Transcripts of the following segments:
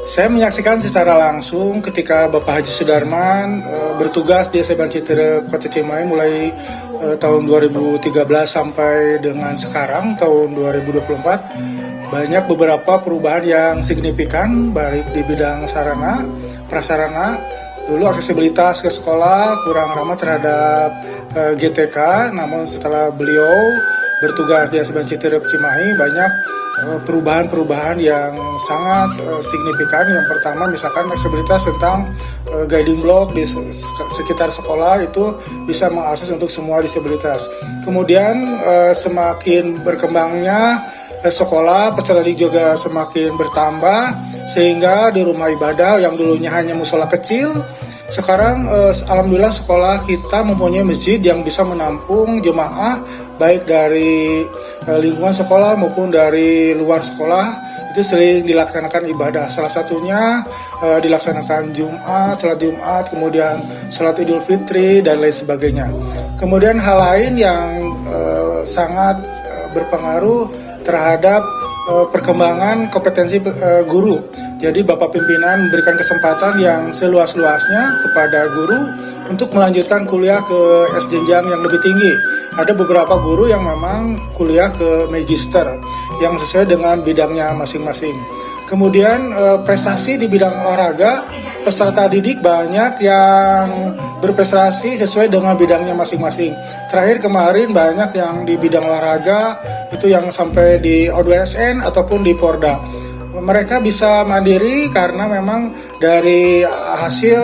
Saya menyaksikan secara langsung ketika Bapak Haji Sudarman bertugas di SMA Citerep Kota Cimahi mulai tahun 2013 sampai dengan sekarang tahun 2024. Banyak beberapa perubahan yang signifikan baik di bidang sarana, prasarana. Dulu aksesibilitas ke sekolah kurang ramah terhadap GTK, namun setelah beliau bertugas di SMA Citerep Cimahi banyak perubahan-perubahan yang sangat signifikan. Yang pertama misalkan aksesibilitas tentang guiding block di sekitar sekolah itu bisa mengakses untuk semua disabilitas. Kemudian semakin berkembangnya sekolah, peserta didik juga semakin bertambah sehingga di rumah ibadah yang dulunya hanya musola kecil, sekarang alhamdulillah sekolah kita mempunyai masjid yang bisa menampung jemaah baik dari lingkungan sekolah maupun dari luar sekolah. Itu sering dilaksanakan ibadah. Salah satunya dilaksanakan Jumat, salat Jumat, kemudian salat Idul Fitri dan lain sebagainya. Kemudian hal lain yang sangat berpengaruh terhadap perkembangan kompetensi guru. Jadi Bapak Pimpinan memberikan kesempatan yang seluas-luasnya kepada guru untuk melanjutkan kuliah ke jenjang yang lebih tinggi. Ada beberapa guru yang memang kuliah ke magister yang sesuai dengan bidangnya masing-masing. Kemudian prestasi di bidang olahraga, peserta didik banyak yang berprestasi sesuai dengan bidangnya masing-masing. Terakhir kemarin banyak yang di bidang olahraga itu yang sampai di O2SN ataupun di Porda. Mereka bisa mandiri karena memang dari hasil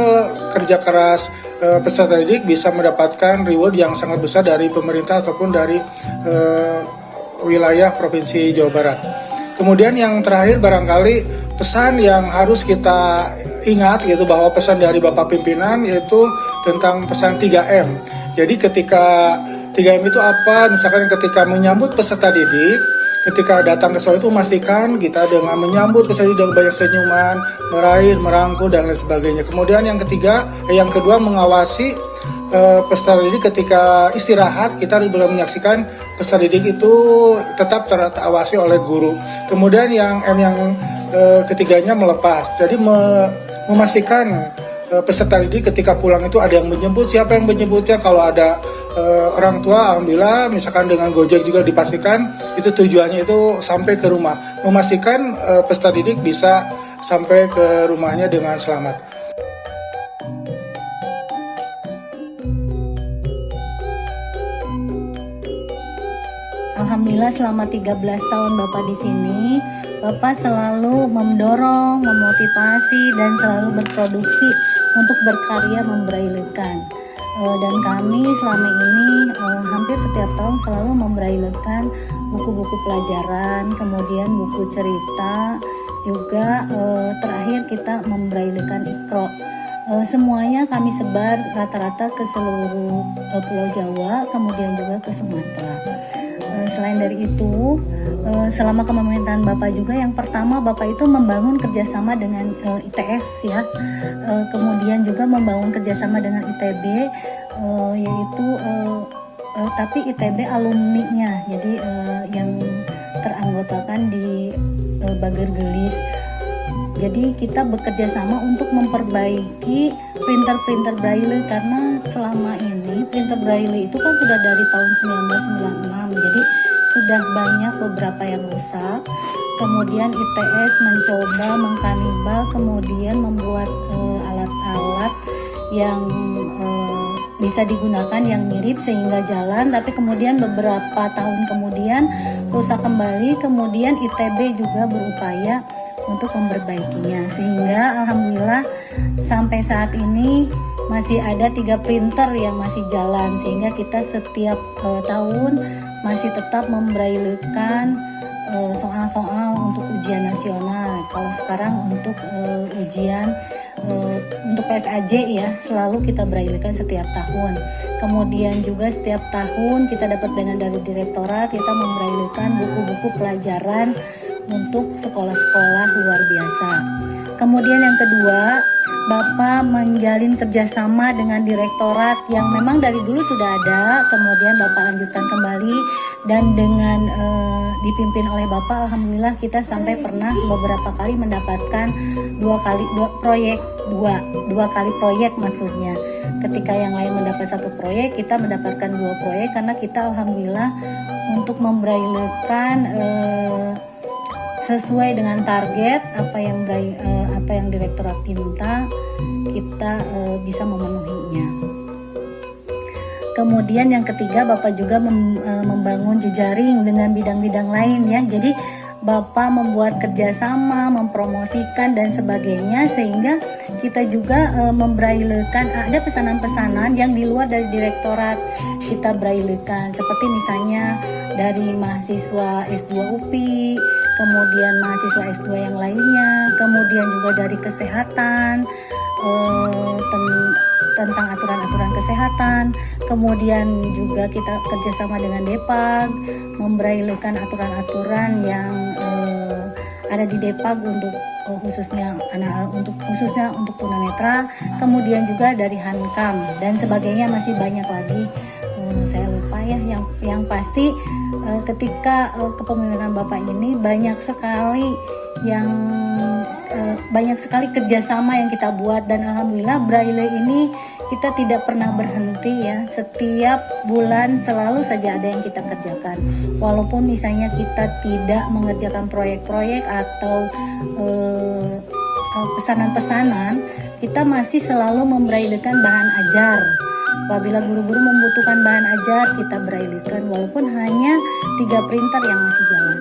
kerja keras peserta didik bisa mendapatkan reward yang sangat besar dari pemerintah ataupun dari wilayah Provinsi Jawa Barat. Kemudian yang terakhir barangkali pesan yang harus kita ingat yaitu bahwa pesan dari Bapak Pimpinan yaitu tentang pesan 3M. Jadi ketika 3M itu apa? Misalkan ketika menyambut peserta didik, ketika datang ke sekolah itu memastikan kita dengan menyambut peserta didik dengan banyak senyuman, meraih, merangkul dan lain sebagainya. Kemudian yang kedua mengawasi peserta didik ketika istirahat, kita belum menyaksikan peserta didik itu tetap terawasi oleh guru. Kemudian yang ketiganya melepas. Jadi memastikan peserta didik ketika pulang itu ada yang menjemput, siapa yang menjemputnya. Kalau ada orang tua, alhamdulillah misalkan dengan Gojek juga dipastikan itu tujuannya itu sampai ke rumah. Memastikan peserta didik bisa sampai ke rumahnya dengan selamat. Alhamdulillah selama 13 tahun Bapak di sini, Bapak selalu mendorong, memotivasi dan selalu berproduksi untuk berkarya membrailekan. Dan kami selama ini hampir setiap tahun selalu membrailekan buku-buku pelajaran, kemudian buku cerita, juga terakhir kita membrailekan Iqra. Semuanya kami sebar rata-rata ke seluruh Pulau Jawa, kemudian juga ke Sumatera. Selain dari itu, selama kepemimpinan Bapak juga yang pertama Bapak itu membangun kerjasama dengan ITS ya, kemudian juga membangun kerjasama dengan ITB, yaitu tapi ITB alumni-nya, jadi yang teranggotakan di Bager Gelis. Jadi kita bekerja sama untuk memperbaiki printer Braille karena selama ini printer Braille itu kan sudah dari tahun 1996, jadi sudah banyak beberapa yang rusak. Kemudian ITS mencoba mengkanibal, kemudian membuat alat-alat yang bisa digunakan yang mirip sehingga jalan, tapi kemudian beberapa tahun kemudian rusak kembali. Kemudian ITB juga berupaya untuk memperbaikinya sehingga alhamdulillah sampai saat ini masih ada 3 printer yang masih jalan, sehingga kita setiap tahun masih tetap membrailekan soal-soal untuk ujian nasional. Kalau sekarang untuk ujian untuk PSAJ ya, selalu kita brailekan setiap tahun. Kemudian juga setiap tahun kita dapat dengan dari direktorat, kita membrailekan buku-buku pelajaran untuk sekolah-sekolah luar biasa. Kemudian yang kedua, Bapak menjalin kerjasama dengan direktorat yang memang dari dulu sudah ada, kemudian Bapak lanjutkan kembali, dan dengan dipimpin oleh Bapak, alhamdulillah kita sampai pernah beberapa kali mendapatkan dua kali proyek maksudnya. Ketika yang lain mendapat 1 proyek, kita mendapatkan 2 proyek karena kita alhamdulillah untuk membrailekan sesuai dengan target apa yang direktorat minta, kita bisa memenuhinya. Kemudian yang ketiga, Bapak juga membangun jejaring dengan bidang-bidang lain ya. Jadi Bapak membuat kerjasama, mempromosikan dan sebagainya, sehingga kita juga membrailekan. Ada pesanan-pesanan yang di luar dari direktorat kita brailekan, seperti misalnya dari mahasiswa S2 UPI, kemudian mahasiswa S2 yang lainnya, kemudian juga dari kesehatan, tentang aturan-aturan kesehatan. Kemudian juga kita kerjasama dengan Depag, membrailekan aturan-aturan yang ada di Depag untuk khususnya untuk tunanetra. Kemudian juga dari Hankam dan sebagainya, masih banyak lagi. Saya lupa ya, yang pasti ketika kepemimpinan Bapak ini banyak sekali kerjasama yang kita buat, dan alhamdulillah Braille ini kita tidak pernah berhenti ya. Setiap bulan selalu saja ada yang kita kerjakan, walaupun misalnya kita tidak mengerjakan proyek-proyek atau pesanan-pesanan, kita masih selalu membrailekan bahan ajar. Apabila guru-guru membutuhkan bahan ajar, kita brailekan walaupun hanya 3 printer yang masih jalan.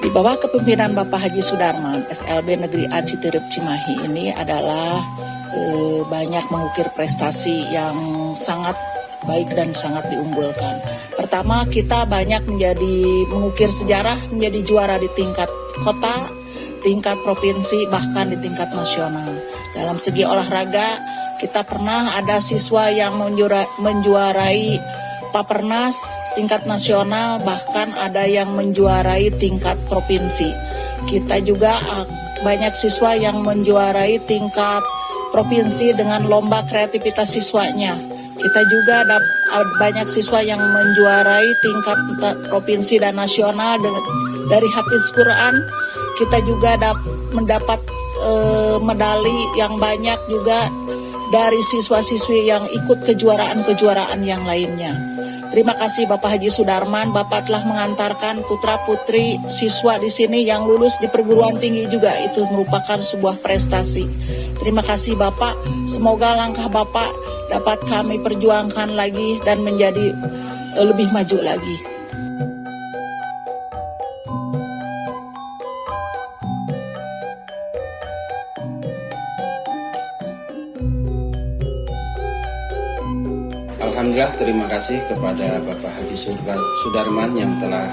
Di bawah kepemimpinan Bapak Haji Sudarman, SLB Negeri A Citerep Cimahi ini adalah banyak mengukir prestasi yang sangat baik dan sangat diunggulkan. Pertama, kita banyak mengukir sejarah, menjadi juara di tingkat kota, tingkat provinsi, bahkan di tingkat nasional. Dalam segi olahraga, kita pernah ada siswa yang menjuarai Papernas tingkat nasional, bahkan ada yang menjuarai tingkat provinsi. Kita juga banyak siswa yang menjuarai tingkat provinsi dengan lomba kreativitas siswanya. Kita juga banyak siswa yang menjuarai tingkat provinsi dan nasional dari Hafiz Quran. Kita juga mendapat medali yang banyak juga dari siswa-siswi yang ikut kejuaraan-kejuaraan yang lainnya. Terima kasih Bapak Haji Sudarman, Bapak telah mengantarkan putra-putri siswa di sini yang lulus di perguruan tinggi juga, itu merupakan sebuah prestasi. Terima kasih Bapak, semoga langkah Bapak dapat kami perjuangkan lagi dan menjadi lebih maju lagi. Alhamdulillah, terima kasih kepada Bapak Haji Sudarman yang telah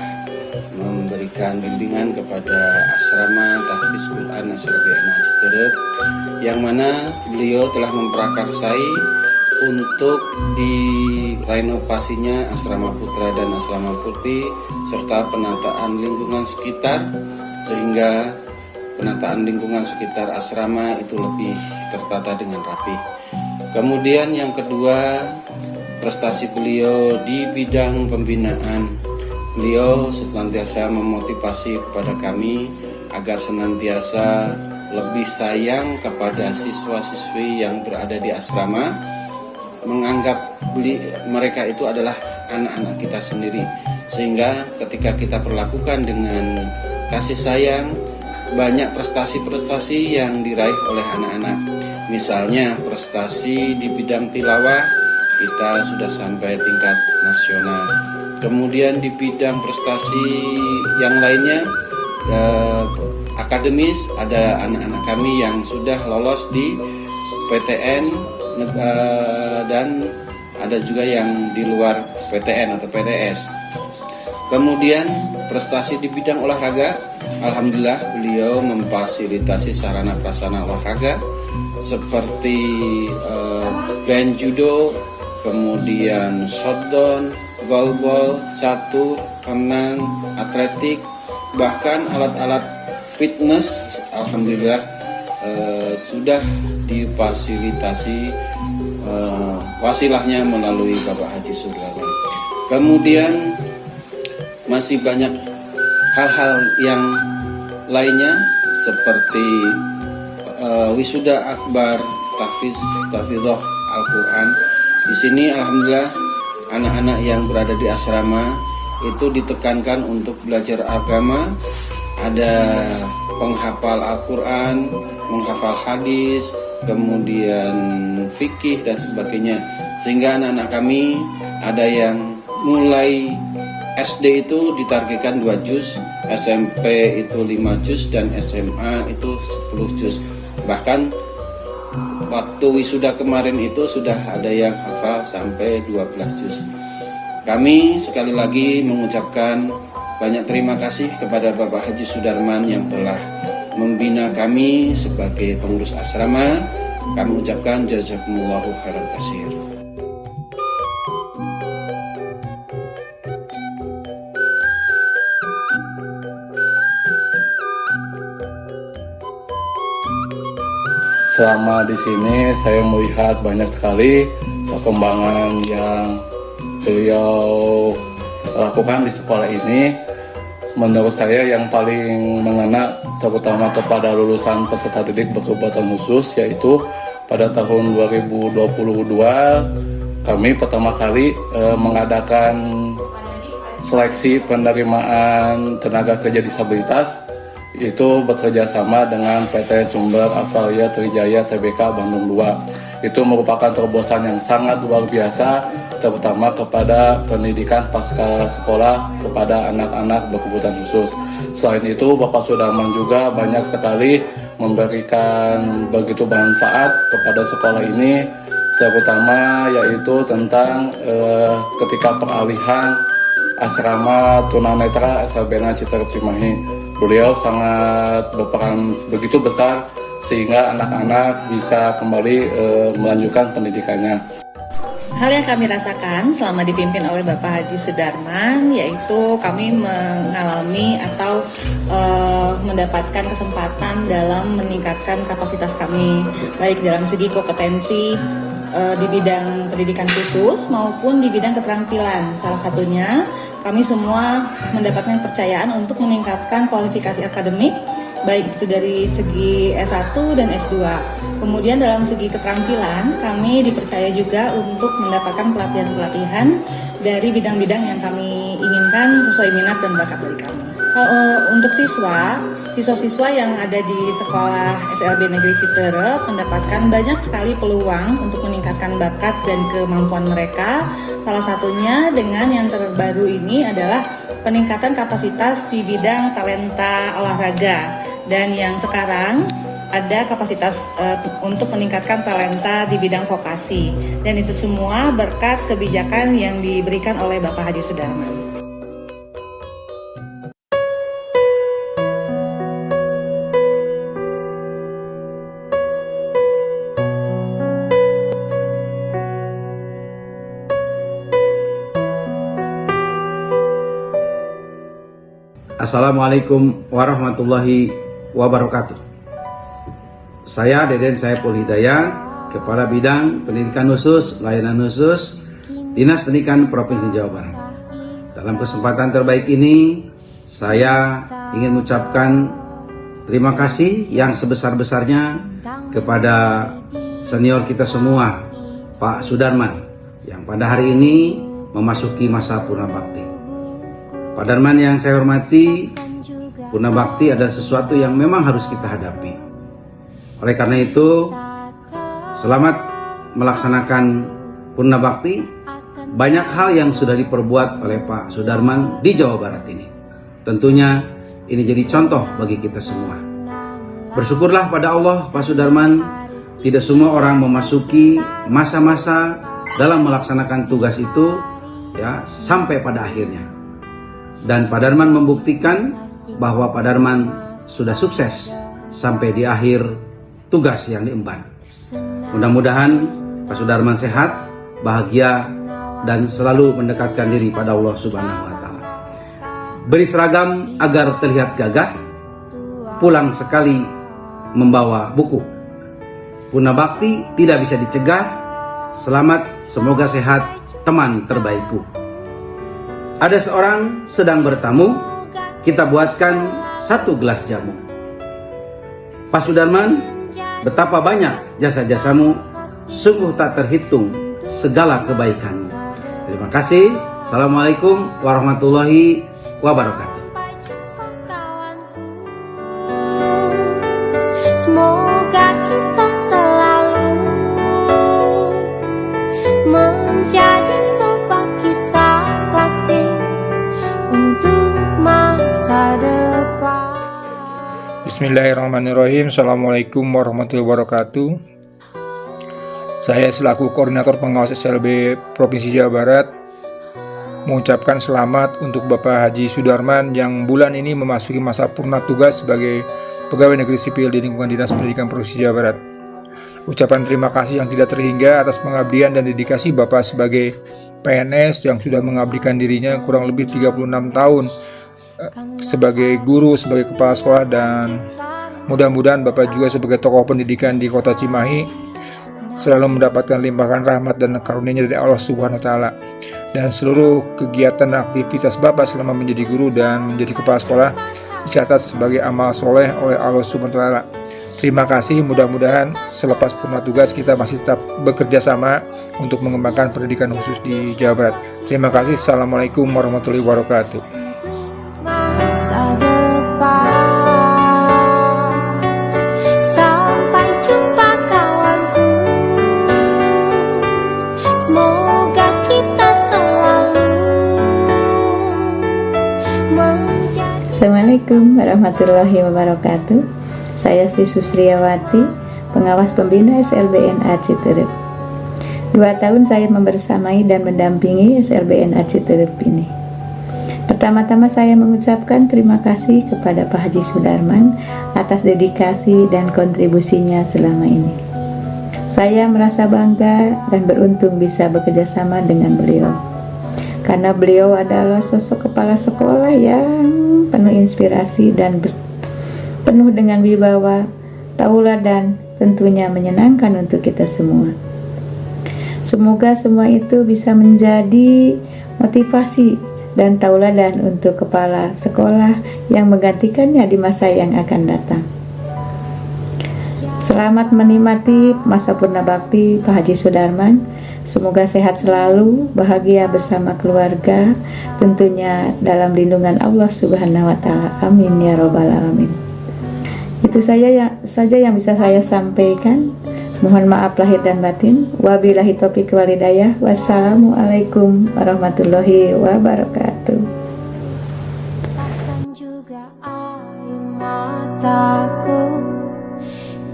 memberikan bimbingan kepada asrama Tahfiz Quran SLB Citerep, yang mana beliau telah memprakarsai untuk direnovasinya asrama putra dan asrama putri serta penataan lingkungan sekitar, sehingga penataan lingkungan sekitar asrama itu lebih tertata dengan rapi. Kemudian yang kedua, prestasi beliau di bidang pembinaan. Beliau senantiasa memotivasi kepada kami agar senantiasa lebih sayang kepada siswa-siswi yang berada di asrama, menganggap mereka itu adalah anak-anak kita sendiri, sehingga ketika kita perlakukan dengan kasih sayang, banyak prestasi-prestasi yang diraih oleh anak-anak. Misalnya prestasi di bidang tilawah, kita sudah sampai tingkat nasional. Kemudian di bidang prestasi yang lainnya, akademis, ada anak-anak kami yang sudah lolos di PTN dan ada juga yang di luar PTN atau PTS. Kemudian prestasi di bidang olahraga, alhamdulillah beliau memfasilitasi sarana prasarana olahraga seperti band judo, kemudian shotdown, golball, catur, renang, atletik, bahkan alat-alat fitness, alhamdulillah sudah difasilitasi fasilahnya melalui Bapak Haji Sudarman. Kemudian masih banyak hal-hal yang lainnya seperti wisuda akbar, tahfidzah Al-Quran. Di sini alhamdulillah anak-anak yang berada di asrama itu ditekankan untuk belajar agama, ada penghafal Al-Quran, menghafal hadis, kemudian fikih dan sebagainya. Sehingga anak-anak kami ada yang mulai SD itu ditargetkan 2 juz, SMP itu 5 juz, dan SMA itu 10 juz. Bahkan waktu wisuda kemarin itu sudah ada yang hafal sampai 12 juz. Kami sekali lagi mengucapkan banyak terima kasih kepada Bapak Haji Sudarman yang telah membina kami sebagai pengurus asrama. Kami ucapkan jazakumullahu khairan katsir. Selama di sini saya melihat banyak sekali perkembangan yang beliau lakukan di sekolah ini. Menurut saya yang paling mengena terutama kepada lulusan peserta didik berkebutuhan khusus, yaitu pada tahun 2022 kami pertama kali mengadakan seleksi penerimaan tenaga kerja disabilitas, itu bekerja sama dengan PT Sumber Avalia Trijaya Tbk Bandung 2. Itu merupakan terobosan yang sangat luar biasa, terutama kepada pendidikan pasca sekolah kepada anak-anak berkebutuhan khusus. Selain itu, Bapak Sudarman juga banyak sekali memberikan begitu manfaat kepada sekolah ini, terutama yaitu tentang ketika peralihan asrama tunanetra SLBN Citerep Cimahi. Beliau sangat berperan begitu besar sehingga anak-anak bisa kembali melanjutkan pendidikannya. Hal yang kami rasakan selama dipimpin oleh Bapak Haji Sudarman, yaitu kami mengalami atau mendapatkan kesempatan dalam meningkatkan kapasitas kami, baik dalam segi kompetensi di bidang pendidikan khusus maupun di bidang keterampilan. Salah satunya kami semua mendapatkan kepercayaan untuk meningkatkan kualifikasi akademik, baik itu dari segi S1 dan S2. Kemudian dalam segi keterampilan, kami dipercaya juga untuk mendapatkan pelatihan-pelatihan dari bidang-bidang yang kami inginkan sesuai minat dan bakat dari kami. Untuk siswa-siswa yang ada di sekolah SLB Negeri Citerep mendapatkan banyak sekali peluang untuk meningkatkan bakat dan kemampuan mereka. Salah satunya dengan yang terbaru ini adalah peningkatan kapasitas di bidang talenta olahraga, dan yang sekarang ada kapasitas untuk meningkatkan talenta di bidang vokasi, dan itu semua berkat kebijakan yang diberikan oleh Bapak Haji Sudarman. Assalamualaikum warahmatullahi wabarakatuh. Saya Deden Saiful Hidayat, Kepala Bidang Pendidikan Khusus, Layanan Khusus, Dinas Pendidikan Provinsi Jawa Barat. Dalam kesempatan terbaik ini, saya ingin mengucapkan terima kasih yang sebesar-besarnya kepada senior kita semua, Pak Sudarman, yang pada hari ini memasuki masa purna bakti. Pak Darman yang saya hormati, purna bakti adalah sesuatu yang memang harus kita hadapi. Oleh karena itu, selamat melaksanakan purna bakti. Banyak hal yang sudah diperbuat oleh Pak Sudarman di Jawa Barat ini. Tentunya ini jadi contoh bagi kita semua. Bersyukurlah pada Allah, Pak Sudarman, tidak semua orang memasuki masa-masa dalam melaksanakan tugas itu ya sampai pada akhirnya. Dan Pak Darman membuktikan bahwa Pak Darman sudah sukses sampai di akhir tugas yang diemban. Mudah-mudahan Pak Sudarman sehat, bahagia, dan selalu mendekatkan diri pada Allah Subhanahu wa Ta'ala. Beri seragam agar terlihat gagah, pulang sekali membawa buku. Purna bakti tidak bisa dicegah, Selamat, semoga sehat, teman terbaikku. Ada seorang sedang bertamu, kita buatkan 1 gelas jamu. Pak Sudarman, betapa banyak jasa-jasamu, sungguh tak terhitung segala kebaikanmu. Terima kasih. Assalamualaikum warahmatullahi wabarakatuh. Semoga kita selalu menjadi sebuah kisah klasik untuk masa depan. Bismillahirrahmanirrahim. Assalamualaikum warahmatullahi wabarakatuh. Saya selaku Koordinator Pengawas SLB Provinsi Jawa Barat mengucapkan selamat untuk Bapak Haji Sudarman yang bulan ini memasuki masa purna tugas sebagai Pegawai Negeri Sipil di lingkungan Dinas Pendidikan Provinsi Jawa Barat. Ucapan terima kasih yang tidak terhingga atas pengabdian dan dedikasi Bapak sebagai PNS yang sudah mengabdikan dirinya kurang lebih 36 tahun sebagai guru, sebagai kepala sekolah, dan mudah-mudahan Bapak juga sebagai tokoh pendidikan di Kota Cimahi selalu mendapatkan limpahan rahmat dan karunia-Nya dari Allah Subhanahu wa taala. Dan seluruh kegiatan dan aktivitas Bapak selama menjadi guru dan menjadi kepala sekolah dicatat sebagai amal soleh oleh Allah Subhanahu wa taala. Terima kasih, mudah-mudahan selepas purna tugas kita masih tetap bekerja sama untuk mengembangkan pendidikan khusus di Jawa Barat. Terima kasih. Assalamualaikum warahmatullahi wabarakatuh. Masa depan. Sampai jumpa kawanku. Semoga kita selalu menjadi. Assalamualaikum warahmatullahi wabarakatuh. Saya Sri Susriawati, pengawas pembina SLBNA Citerep. 2 tahun saya membersamai dan mendampingi SLBNA Citerep ini. Pertama-tama saya mengucapkan terima kasih kepada Pak Haji Sudarman atas dedikasi dan kontribusinya selama ini. Saya merasa bangga dan beruntung bisa bekerja sama dengan beliau. Karena beliau adalah sosok kepala sekolah yang penuh inspirasi dan penuh dengan wibawa, tauladan, tentunya menyenangkan untuk kita semua. Semoga semua itu bisa menjadi motivasi dan tauladan untuk kepala sekolah yang menggantikannya di masa yang akan datang. Selamat menikmati masa purna bakti Pak Haji Sudarman. Semoga sehat selalu, bahagia bersama keluarga, tentunya dalam lindungan Allah Subhanahu wa taala. Amin ya robbal alamin. Itu saja yang bisa saya sampaikan. Mohon maaf lahir dan batin. Wabillahi taufiq wal hidayah. Wassalamualaikum warahmatullahi wabarakatuh. Rasakan juga air mataku.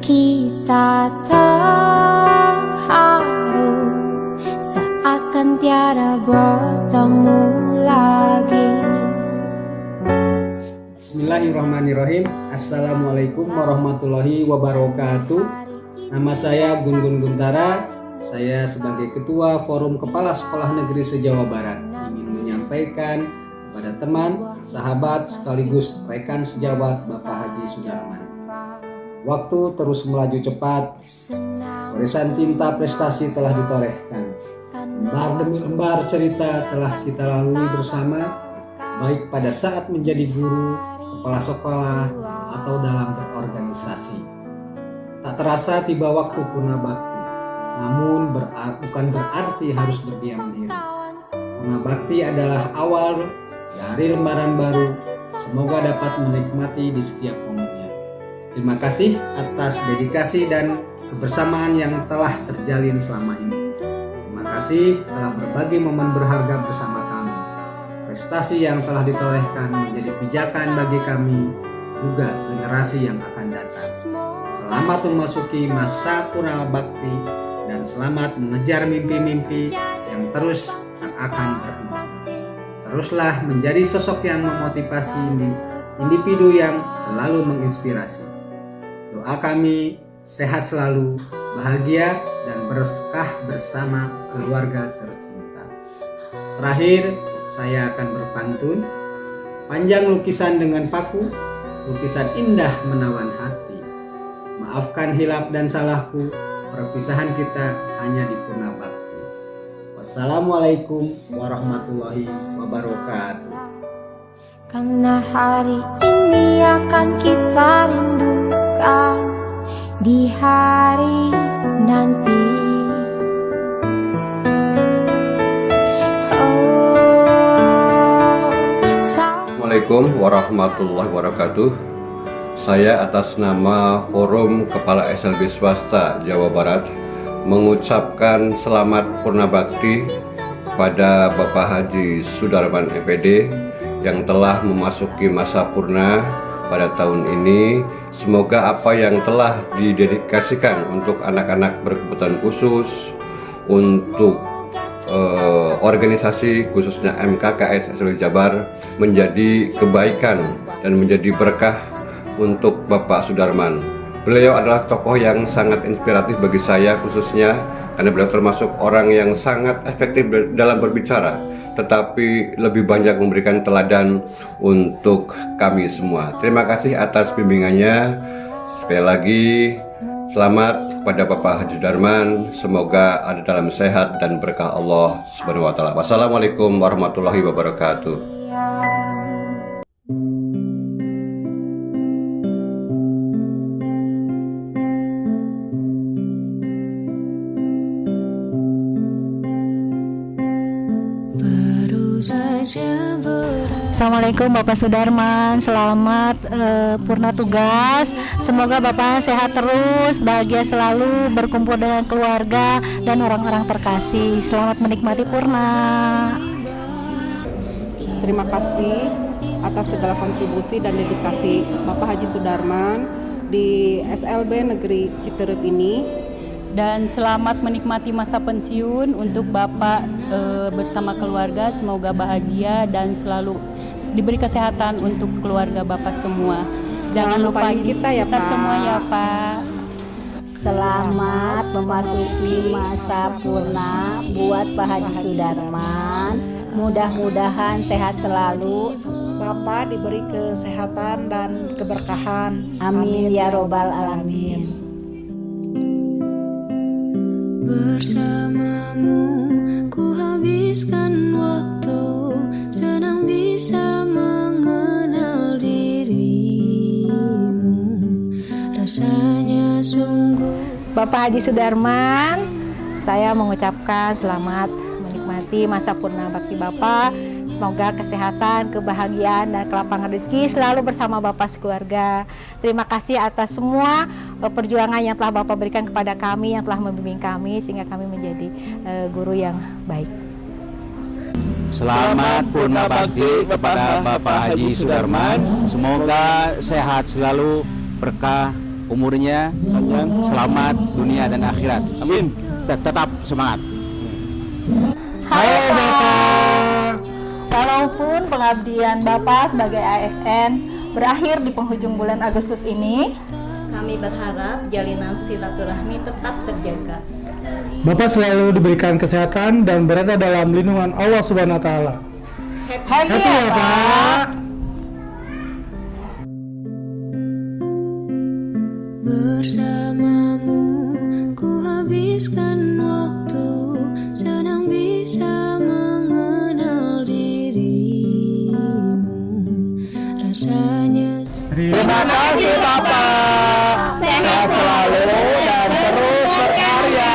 Kita terharu seakan tiada bertemu lagi. Bismillahirrahmanirrahim. Assalamualaikum warahmatullahi wabarakatuh. Nama saya Gun-Gun Guntara. Saya sebagai Ketua Forum Kepala Sekolah Negeri se-Jawa Barat ingin menyampaikan kepada teman, sahabat, sekaligus rekan sejawat Bapak Haji Sudarman. Waktu terus melaju cepat, barisan tinta prestasi telah ditorehkan. Lembar demi lembar cerita telah kita lalui bersama, baik pada saat menjadi guru, kepala sekolah, atau dalam berorganisasi. Tak terasa tiba waktu purna bakti, namun bukan berarti harus berdiam diri. Purna bakti adalah awal dari lembaran baru, semoga dapat menikmati di setiap momennya. Terima kasih atas dedikasi dan kebersamaan yang telah terjalin selama ini. Terima kasih telah berbagi momen berharga bersama kami. Prestasi yang telah ditorehkan menjadi pijakan bagi kami, juga generasi yang akan datang. Selamat memasuki masa purna bakti dan selamat mengejar mimpi-mimpi yang terus tak akan berhenti. Teruslah menjadi sosok yang memotivasi individu yang selalu menginspirasi. Doa kami sehat selalu, bahagia, dan berkah bersama keluarga tercinta. Terakhir, saya akan berpantun. Panjang lukisan dengan paku, lukisan indah menawan hati. Maafkan hilap dan salahku, perpisahan kita hanya di purna bakti. Wassalamualaikum warahmatullahi wabarakatuh. Karena hari ini akan kita rindukan di hari nanti. Assalamualaikum warahmatullahi wabarakatuh. Saya atas nama Forum Kepala SLB Swasta Jawa Barat mengucapkan selamat Purna Bakti pada Bapak Haji Sudarman MPD yang telah memasuki masa purna pada tahun ini. Semoga apa yang telah didedikasikan untuk anak-anak berkebutuhan khusus, untuk organisasi khususnya MKKS SLB Jabar menjadi kebaikan dan menjadi berkah untuk Bapak Sudarman. Beliau adalah tokoh yang sangat inspiratif bagi saya khususnya karena beliau termasuk orang yang sangat efektif dalam berbicara, tetapi lebih banyak memberikan teladan untuk kami semua. Terima kasih atas bimbingannya. Sekali lagi selamat kepada Bapak Haji Sudarman. Semoga ada dalam sehat dan berkah Allah Subhanahu wa taala. Wassalamualaikum warahmatullahi wabarakatuh. Assalamualaikum Bapak Sudarman, selamat purna tugas. Semoga Bapak sehat terus, bahagia selalu, berkumpul dengan keluarga dan orang-orang terkasih. Selamat menikmati purna. Terima kasih atas segala kontribusi dan dedikasi Bapak Haji Sudarman di SLB Negeri Citerep ini. Dan selamat menikmati masa pensiun untuk Bapak bersama keluarga. Semoga bahagia dan selalu diberi kesehatan untuk keluarga Bapak semua. Jangan lupa kita ya Pak. Semua ya Pak. Selamat memasuki masa purna buat Pak Haji Sudarman. Mudah-mudahan sehat selalu. Bapak diberi kesehatan dan keberkahan. Amin ya robbal alamin. Bersamamu ku habiskan waktu, senang bisa mengenal dirimu, rasanya sungguh. Bapak Haji Sudarman, saya mengucapkan selamat menikmati masa purna bakti Bapak. Semoga kesehatan, kebahagiaan, dan kelapangan rezeki selalu bersama Bapak sekeluarga. Terima kasih atas semua perjuangan yang telah Bapak berikan kepada kami, yang telah membimbing kami, sehingga kami menjadi guru yang baik. Selamat Purna Bakti kepada Bapak Haji Sudarman. Semoga sehat selalu, berkah umurnya, selamat dunia dan akhirat. Amin. Tetap semangat. Halo Bapak. Walaupun pengabdian Bapak sebagai ASN berakhir di penghujung bulan Agustus ini, kami berharap jalinan silaturahmi tetap terjaga. Bapak selalu diberikan kesehatan dan berada dalam lindungan Allah Subhanahu wa taala. Happy ya Pak. Bersamamu ku habiskan waktu, senang bisa mengenal dirimu, rasanya. Terima kasih Bapak. Sehat selalu dan terus berkarya.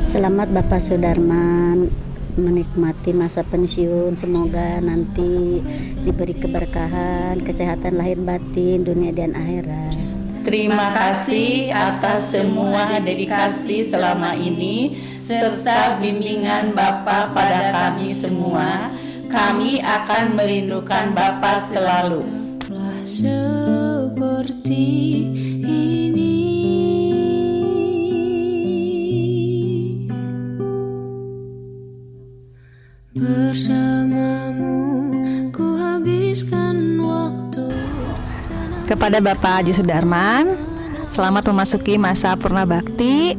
Selamat Bapak Sudarman menikmati masa pensiun. Semoga nanti diberi keberkahan, kesehatan lahir batin, dunia dan akhirat. Terima kasih atas semua dedikasi selama ini serta bimbingan Bapak pada kami semua. Kami akan merindukan Bapak selalu. Seperti ini bersamamu ku habiskan waktu. Kepada Bapak Haji Sudarman, selamat memasuki masa purna bakti.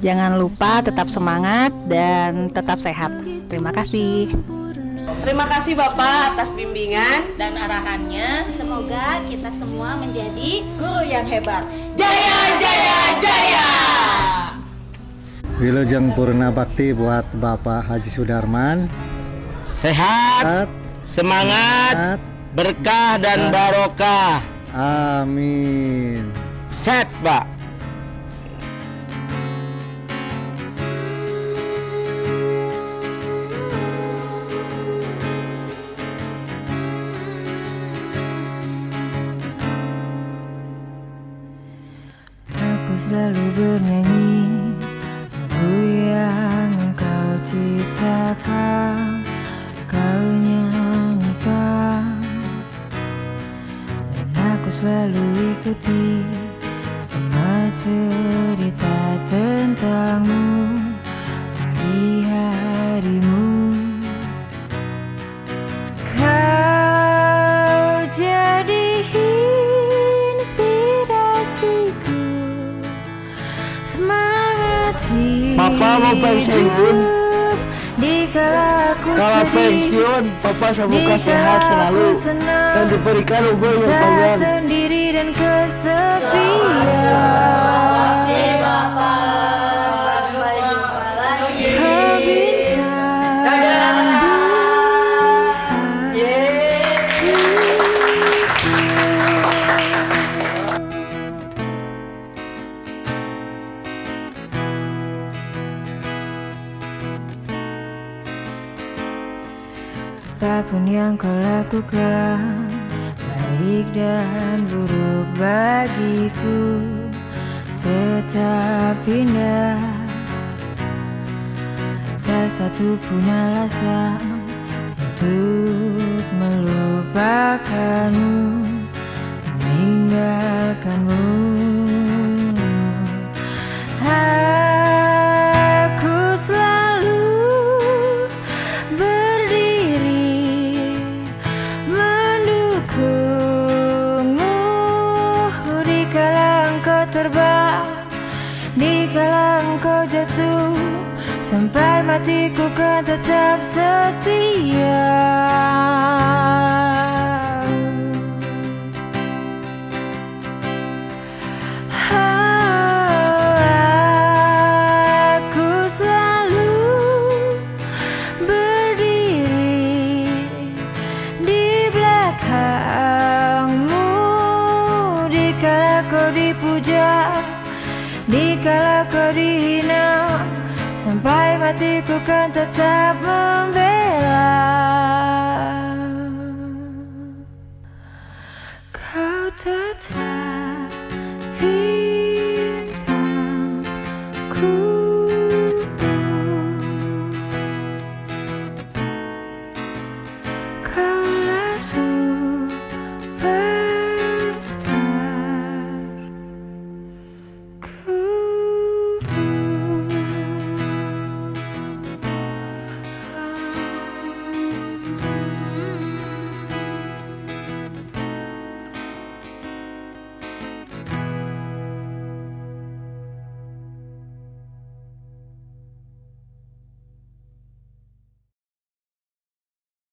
Jangan lupa tetap semangat dan tetap sehat. Terima kasih. Terima kasih Bapak atas bimbingan dan arahannya. Semoga kita semua menjadi guru yang hebat. Jaya, jaya, jaya. Wilujeng Purna Bakti buat Bapak Haji Sudarman. Sehat, semangat, berkah dan barokah. Amin. Set, Pak. Aku selalu bernyanyi lagu yang engkau ciptakan, kau nyanyikan, dan aku selalu ikuti semua cerita tentangmu hari-harimu. Kau jadi inspirasiku, semangat hidup. Papa mau pensiun. Kalau pensiun, Papa semoga sehat selalu dan diberikan umur yang panjang. Sendiri dan kesepian. Apapun yang kau lakukan, baik dan buruk bagiku, tetap indah. Tak satu pun alasan untuk melupakanmu, meninggalkanmu. Aku selalu berdiri mendukungmu dikala engkau terbang, dikala engkau jatuh, sampai matiku kan tetap setia. Aku selalu berdiri di belakangmu dikala kau dipuja, dikala kau dihina, sampai matiku kan tetap membela.